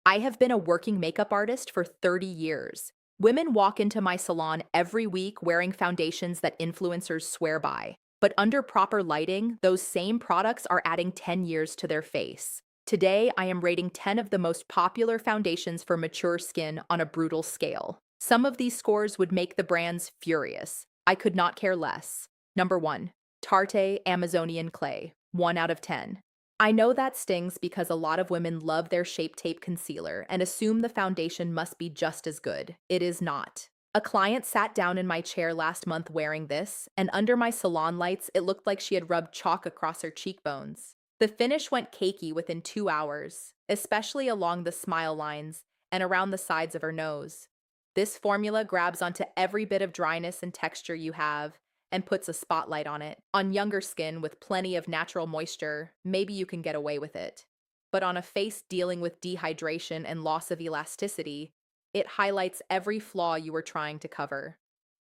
I have been a working makeup artist for 30 years. Women walk into my salon every week wearing foundations that influencers swear by. But under proper lighting, those same products are adding 10 years to their face. Today, I am rating 10 of the most popular foundations for mature skin on a brutal scale. Some of these scores would make the brands furious. I could not care less. Number 1. Tarte Amazonian Clay, 1 out of 10. I know that stings because a lot of women love their Shape Tape concealer and assume the foundation must be just as good. It is not. A client sat down in my chair last month wearing this, and under my salon lights, it looked like she had rubbed chalk across her cheekbones. The finish went cakey within 2 hours, especially along the smile lines and around the sides of her nose. This formula grabs onto every bit of dryness and texture you have and puts a spotlight on it. On younger skin with plenty of natural moisture, maybe you can get away with it. But on a face dealing with dehydration and loss of elasticity, it highlights every flaw you were trying to cover.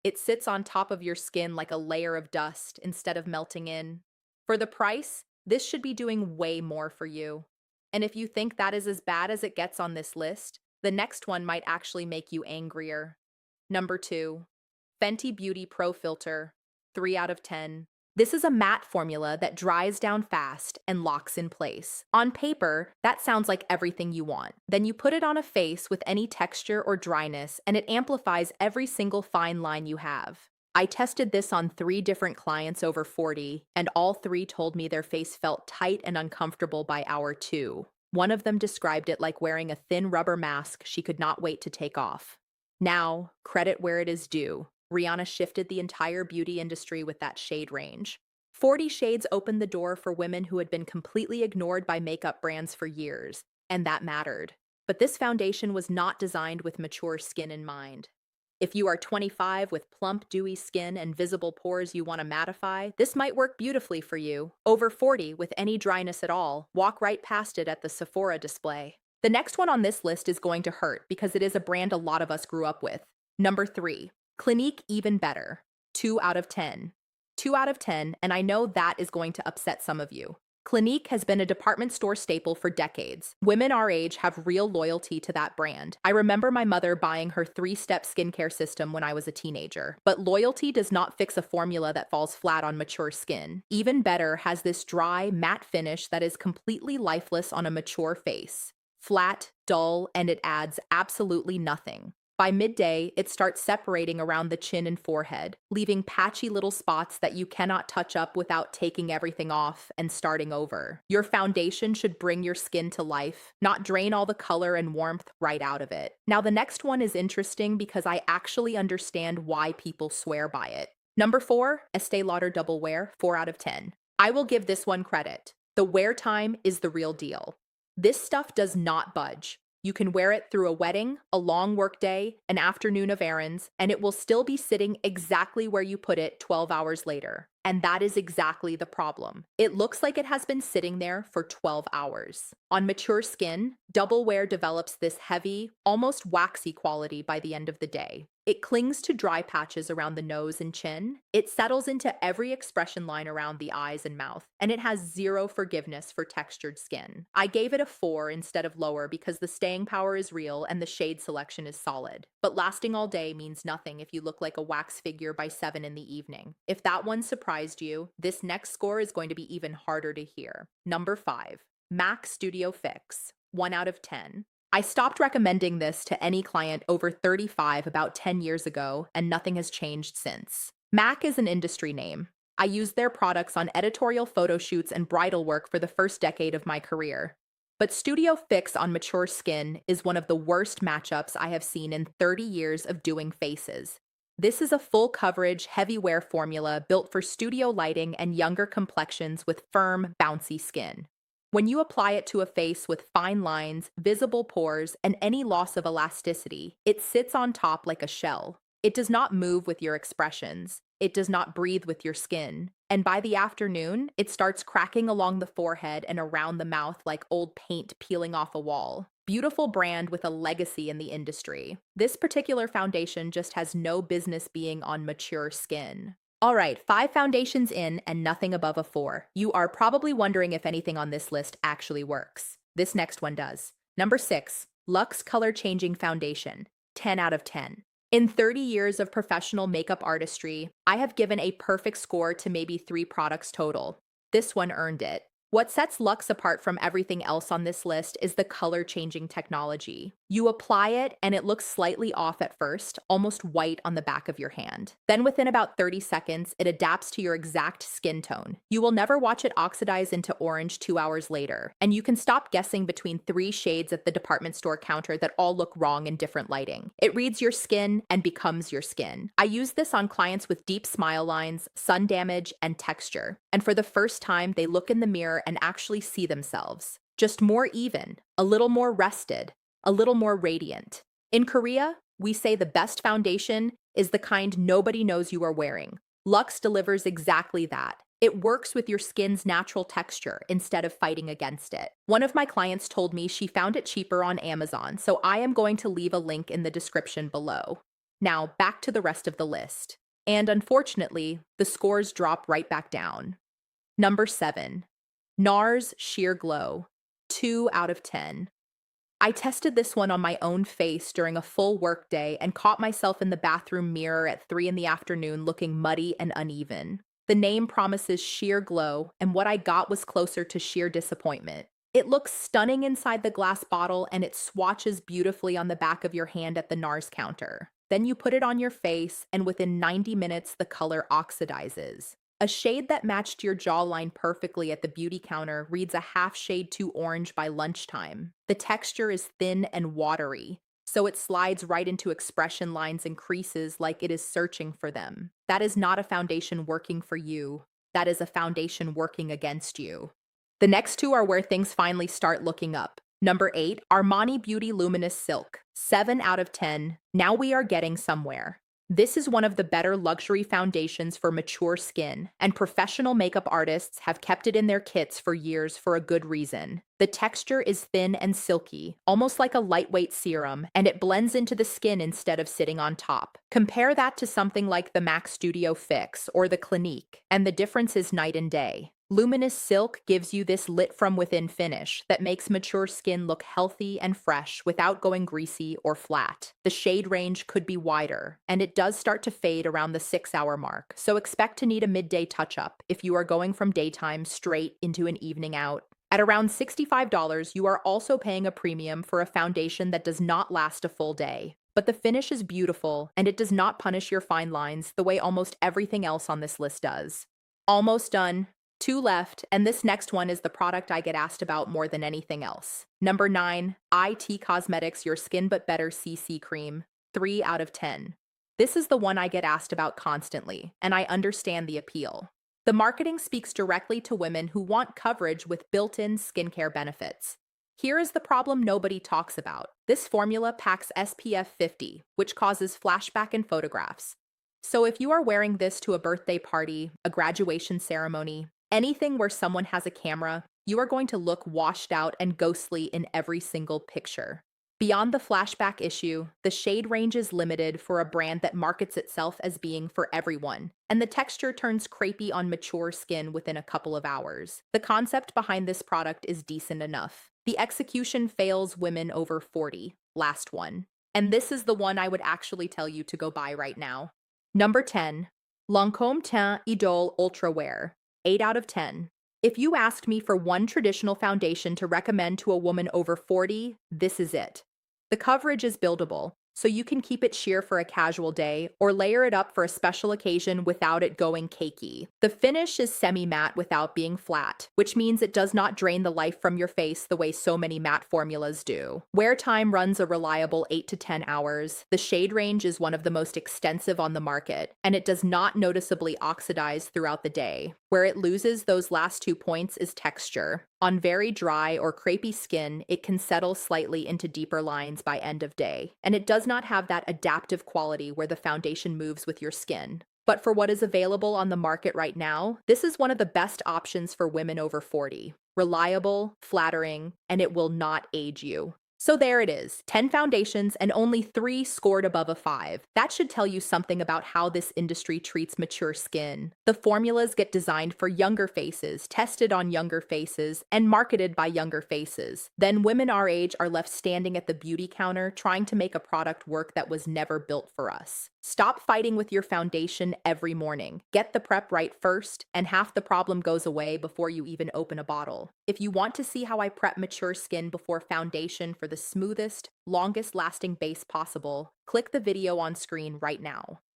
It sits on top of your skin like a layer of dust instead of melting in. For the price, this should be doing way more for you. And if you think that is as bad as it gets on this list, the next one might actually make you angrier. Number 2. Fenty Beauty Pro Filter, 3 out of 10. This is a matte formula that dries down fast and locks in place. On paper, that sounds like everything you want. Then you put it on a face with any texture or dryness, and it amplifies every single fine line you have. I tested this on 3 different clients over 40, and all 3 told me their face felt tight and uncomfortable by hour 2. One of them described it like wearing a thin rubber mask she could not wait to take off. Now, credit where it is due. Rihanna shifted the entire beauty industry with that shade range. 40 Shades opened the door for women who had been completely ignored by makeup brands for years, and that mattered. But this foundation was not designed with mature skin in mind. If you are 25 with plump, dewy skin and visible pores you want to mattify, this might work beautifully for you. Over 40 with any dryness at all, walk right past it at the Sephora display. The next one on this list is going to hurt because it is a brand a lot of us grew up with. Number 3. Clinique Even Better, 2 out of 10. 2 out of 10, and I know that is going to upset some of you. Clinique has been a department store staple for decades. Women our age have real loyalty to that brand. I remember my mother buying her 3-step skincare system when I was a teenager. But loyalty does not fix a formula that falls flat on mature skin. Even Better has this dry, matte finish that is completely lifeless on a mature face. Flat, dull, and it adds absolutely nothing. By midday, it starts separating around the chin and forehead, leaving patchy little spots that you cannot touch up without taking everything off and starting over. Your foundation should bring your skin to life, not drain all the color and warmth right out of it. Now, the next one is interesting because I actually understand why people swear by it. Number 4, Estee Lauder Double Wear, 4 out of 10. I will give this one credit. The wear time is the real deal. This stuff does not budge. You can wear it through a wedding, a long workday, an afternoon of errands, and it will still be sitting exactly where you put it 12 hours later. And that is exactly the problem. It looks like it has been sitting there for 12 hours. On mature skin, Double Wear develops this heavy, almost waxy quality by the end of the day. It clings to dry patches around the nose and chin. It settles into every expression line around the eyes and mouth, and it has zero forgiveness for textured skin. I gave it a 4 instead of lower because the staying power is real and the shade selection is solid. But lasting all day means nothing if you look like a wax figure by 7 in the evening. If that one surprised you, this next score is going to be even harder to hear. Number 5. MAC Studio Fix, 1 out of 10. I stopped recommending this to any client over 35 about 10 years ago, and nothing has changed since. MAC is an industry name. I used their products on editorial photo shoots and bridal work for the first decade of my career. But Studio Fix on mature skin is one of the worst matchups I have seen in 30 years of doing faces. This is a full coverage, heavy wear formula built for studio lighting and younger complexions with firm, bouncy skin. When you apply it to a face with fine lines, visible pores, and any loss of elasticity, it sits on top like a shell. It does not move with your expressions. It does not breathe with your skin. And by the afternoon, it starts cracking along the forehead and around the mouth like old paint peeling off a wall. Beautiful brand with a legacy in the industry. This particular foundation just has no business being on mature skin. All right, 5 foundations in and nothing above a 4. You are probably wondering if anything on this list actually works. This next one does. Number 6, Luxe Color-Changing Foundation, 10 out of 10. In 30 years of professional makeup artistry, I have given a perfect score to maybe 3 products total. This one earned it. What sets Luxe apart from everything else on this list is the color-changing technology. You apply it and it looks slightly off at first, almost white on the back of your hand. Then within about 30 seconds, it adapts to your exact skin tone. You will never watch it oxidize into orange 2 hours later, and you can stop guessing between 3 shades at the department store counter that all look wrong in different lighting. It reads your skin and becomes your skin. I use this on clients with deep smile lines, sun damage, and texture. And for the first time, they look in the mirror and actually see themselves. Just more even, a little more rested, a little more radiant. In Korea, we say the best foundation is the kind nobody knows you are wearing. Luxe delivers exactly that. It works with your skin's natural texture instead of fighting against it. One of my clients told me she found it cheaper on Amazon, so I am going to leave a link in the description below. Now, back to the rest of the list. And unfortunately, the scores drop right back down. Number 7. NARS Sheer Glow, 2 out of 10. I tested this one on my own face during a full workday and caught myself in the bathroom mirror at 3 in the afternoon looking muddy and uneven. The name promises sheer glow, and what I got was closer to sheer disappointment. It looks stunning inside the glass bottle and it swatches beautifully on the back of your hand at the NARS counter. Then you put it on your face, and within 90 minutes, the color oxidizes. A shade that matched your jawline perfectly at the beauty counter reads a half shade too orange by lunchtime. The texture is thin and watery, so it slides right into expression lines and creases like it is searching for them. That is not a foundation working for you. That is a foundation working against you. The next 2 are where things finally start looking up. Number 8, Armani Beauty Luminous Silk, 7 out of 10. Now we are getting somewhere. This is one of the better luxury foundations for mature skin, and professional makeup artists have kept it in their kits for years for a good reason. The texture is thin and silky, almost like a lightweight serum, and it blends into the skin instead of sitting on top. Compare that to something like the MAC Studio Fix or the Clinique, and the difference is night and day. Luminous Silk gives you this lit-from-within finish that makes mature skin look healthy and fresh without going greasy or flat. The shade range could be wider, and it does start to fade around the 6-hour mark, so expect to need a midday touch-up if you are going from daytime straight into an evening out. At around $65, you are also paying a premium for a foundation that does not last a full day. But the finish is beautiful, and it does not punish your fine lines the way almost everything else on this list does. Almost done. 2 left, and this next one is the product I get asked about more than anything else. Number 9, IT Cosmetics Your Skin But Better CC Cream, 3 out of 10. This is the one I get asked about constantly, and I understand the appeal. The marketing speaks directly to women who want coverage with built-in skincare benefits. Here is the problem nobody talks about. This formula packs SPF 50, which causes flashback in photographs. So if you are wearing this to a birthday party, a graduation ceremony, anything where someone has a camera, you are going to look washed out and ghostly in every single picture. Beyond the flashback issue, the shade range is limited for a brand that markets itself as being for everyone, and the texture turns crepey on mature skin within a couple of hours. The concept behind this product is decent enough. The execution fails women over 40. Last one. And this is the one I would actually tell you to go buy right now. Number 10. Lancôme Teint Idole Ultra Wear, 8 out of 10. If you asked me for one traditional foundation to recommend to a woman over 40, this is it. The coverage is buildable, so you can keep it sheer for a casual day or layer it up for a special occasion without it going cakey. The finish is semi-matte without being flat, which means it does not drain the life from your face the way so many matte formulas do. Wear time runs a reliable 8 to 10 hours. The shade range is one of the most extensive on the market, and it does not noticeably oxidize throughout the day. Where it loses those last 2 points is texture. On very dry or crepey skin, it can settle slightly into deeper lines by end of day, and it does not have that adaptive quality where the foundation moves with your skin. But for what is available on the market right now, this is one of the best options for women over 40. Reliable, flattering, and it will not age you. So there it is, 10 foundations and only 3 scored above a 5. That should tell you something about how this industry treats mature skin. The formulas get designed for younger faces, tested on younger faces, and marketed by younger faces. Then women our age are left standing at the beauty counter trying to make a product work that was never built for us. Stop fighting with your foundation every morning. Get the prep right first, and half the problem goes away before you even open a bottle. If you want to see how I prep mature skin before foundation for the smoothest, longest lasting base possible, click the video on screen right now.